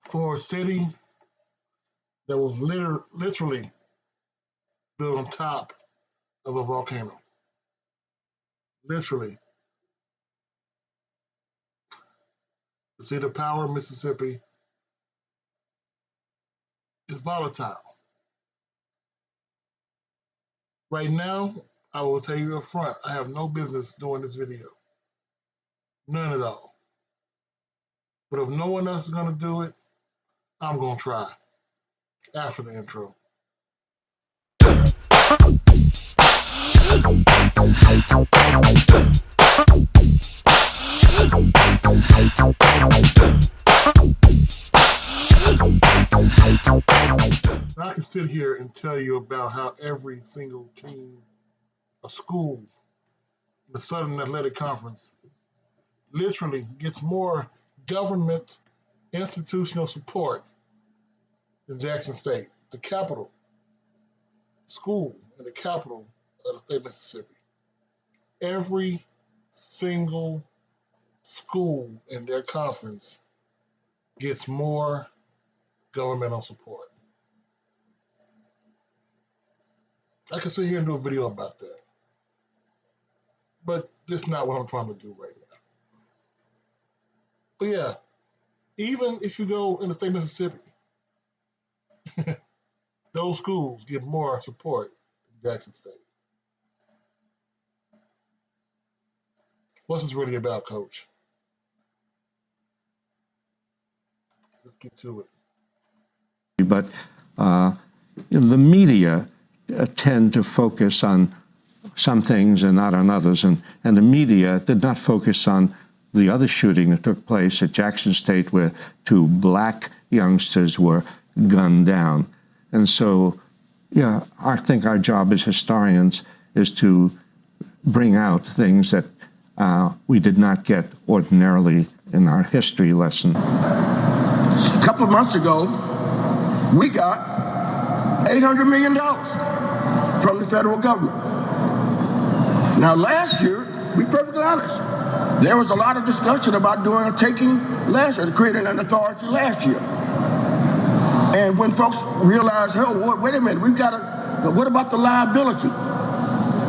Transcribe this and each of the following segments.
for a city that was literally built on top of a volcano. Literally. The state of power, Mississippi, is volatile. Right now, I will tell you up front, I have no business doing this video. None at all. But if no one else is going to do it, I'm going to try after the intro. I can sit here and tell you about how every single team, a school, the Southern Athletic Conference, literally gets more government institutional support than Jackson State, the capital school and the capital of the state of Mississippi. Every single school in their conference gets more governmental support. I can sit here and do a video about that, but that's not what I'm trying to do right now. But yeah, even if you go in the state of Mississippi, those schools get more support than Jackson State. What's this really about, Coach? Let's get to it. But the media tend to focus on some things and not on others, and the media did not focus on the other shooting that took place at Jackson State where two black youngsters were gunned down. And so, yeah, I think our job as historians is to bring out things that we did not get ordinarily in our history lesson. A couple of months ago, we got $800 million from the federal government. Now, last year, to be perfectly honest, there was a lot of discussion about doing a taking last year, creating an authority last year. And when folks realized, hell, wait a minute, what about the liability?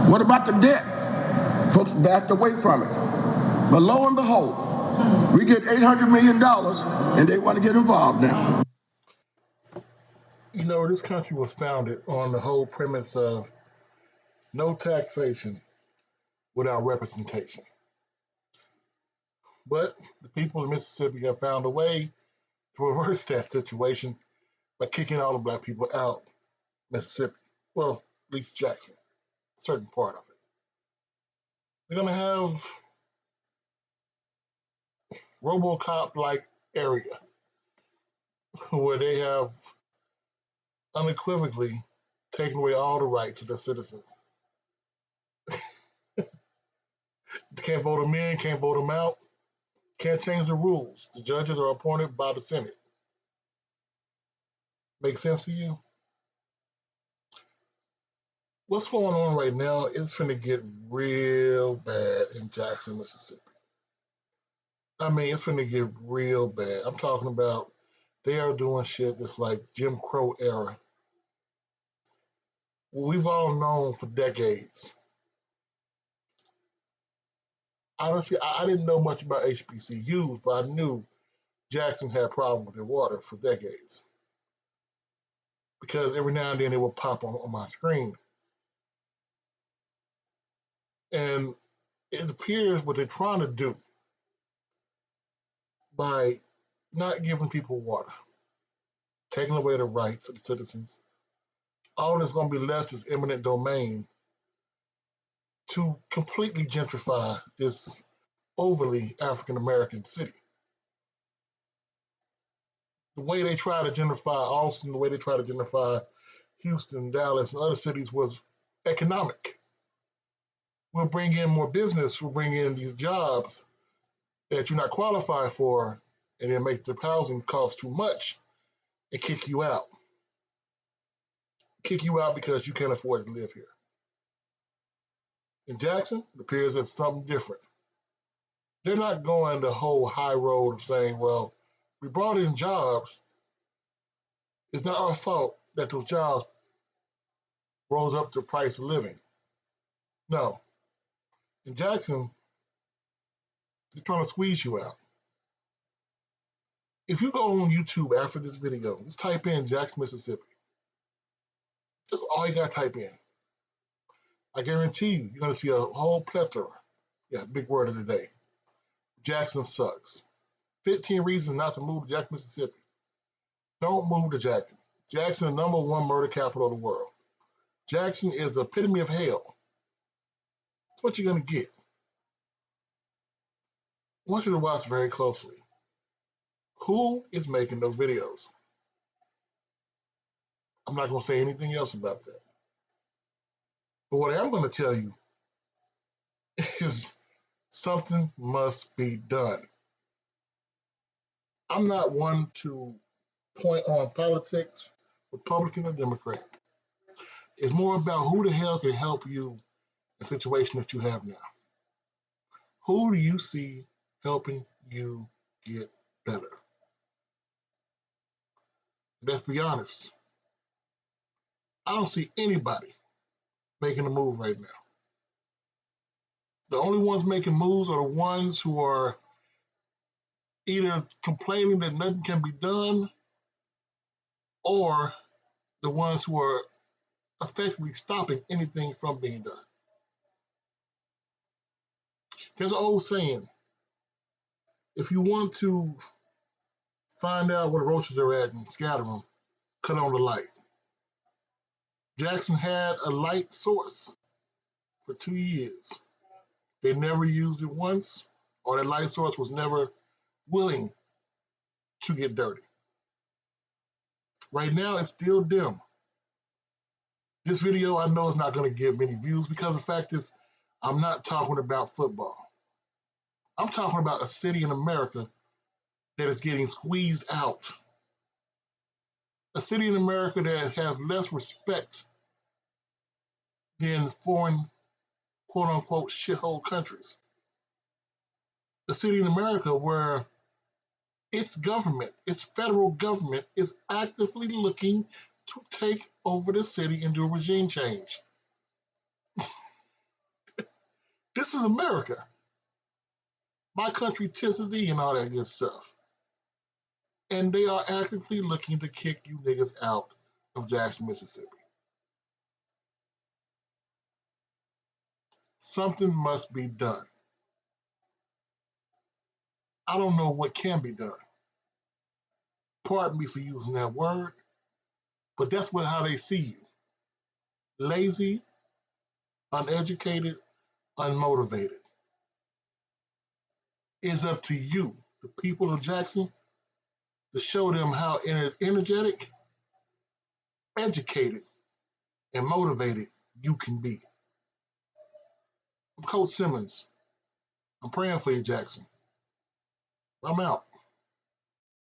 What about the debt? Folks backed away from it. But lo and behold, we get $800 million, and they want to get involved now. You know, this country was founded on the whole premise of no taxation without representation. But the people of Mississippi have found a way to reverse that situation by kicking all the black people out of Mississippi. Well, at least Jackson, a certain part of it. They're going to have RoboCop-like area where they have unequivocally taken away all the rights of their citizens. They can't vote them in, can't vote them out, can't change the rules. The judges are appointed by the Senate. Make sense to you? What's going on right now is finna get real bad in Jackson, Mississippi. I mean, it's finna get real bad. I'm talking about they are doing shit that's like Jim Crow era. We've all known for decades. Honestly, I didn't know much about HBCUs, but I knew Jackson had problems with their water for decades. Because every now and then it would pop on my screen. And it appears what they're trying to do by not giving people water, taking away the rights of the citizens, all that's going to be left is eminent domain to completely gentrify this overly African-American city. The way they try to gentrify Austin, the way they try to gentrify Houston, Dallas, and other cities was economic. We'll bring in more business, we'll bring in these jobs that you're not qualified for, and then make the housing cost too much and kick you out. Kick you out because you can't afford to live here. In Jackson, it appears it's something different. They're not going the whole high road of saying, well, we brought in jobs, It's not our fault that those jobs rose up the price of living. No. In Jackson, they're trying to squeeze you out. If you go on YouTube after this video, just type in Jackson, Mississippi. That's all you gotta type in. I guarantee you're gonna see a whole plethora. Yeah, big word of the day. Jackson sucks. 15 reasons not to move to Jackson, Mississippi. Don't move to Jackson. Jackson is the #1 murder capital of the world. Jackson is the epitome of hell. That's what you're gonna get. I want you to watch very closely. Who is making those videos? I'm not gonna say anything else about that. But what I am gonna tell you is something must be done. I'm not one to point on politics, Republican or Democrat. It's more about who the hell can help you in the situation that you have now. Who do you see helping you get better? Let's be honest. I don't see anybody making a move right now. The only ones making moves are the ones who are either complaining that nothing can be done or the ones who are effectively stopping anything from being done. There's an old saying, if you want to find out where the roaches are at and scatter them, cut on the light. Jackson had a light source for 2 years. They never used it once, or that light source was never willing to get dirty. Right now, it's still dim. This video, I know, is not going to get many views because the fact is, I'm not talking about football. I'm talking about a city in America that is getting squeezed out. A city in America that has less respect than foreign, quote unquote, shithole countries. A city in America where its government, its federal government, is actively looking to take over the city and do a regime change. This is America. My country tends to thee and all that good stuff. And they are actively looking to kick you niggas out of Jackson, Mississippi. Something must be done. I don't know what can be done. Pardon me for using that word, but that's how they see you. Lazy, uneducated, unmotivated. It's up to you, the people of Jackson, to show them how energetic, educated, and motivated you can be. I'm Coach Simmons. I'm praying for you, Jackson. I'm out.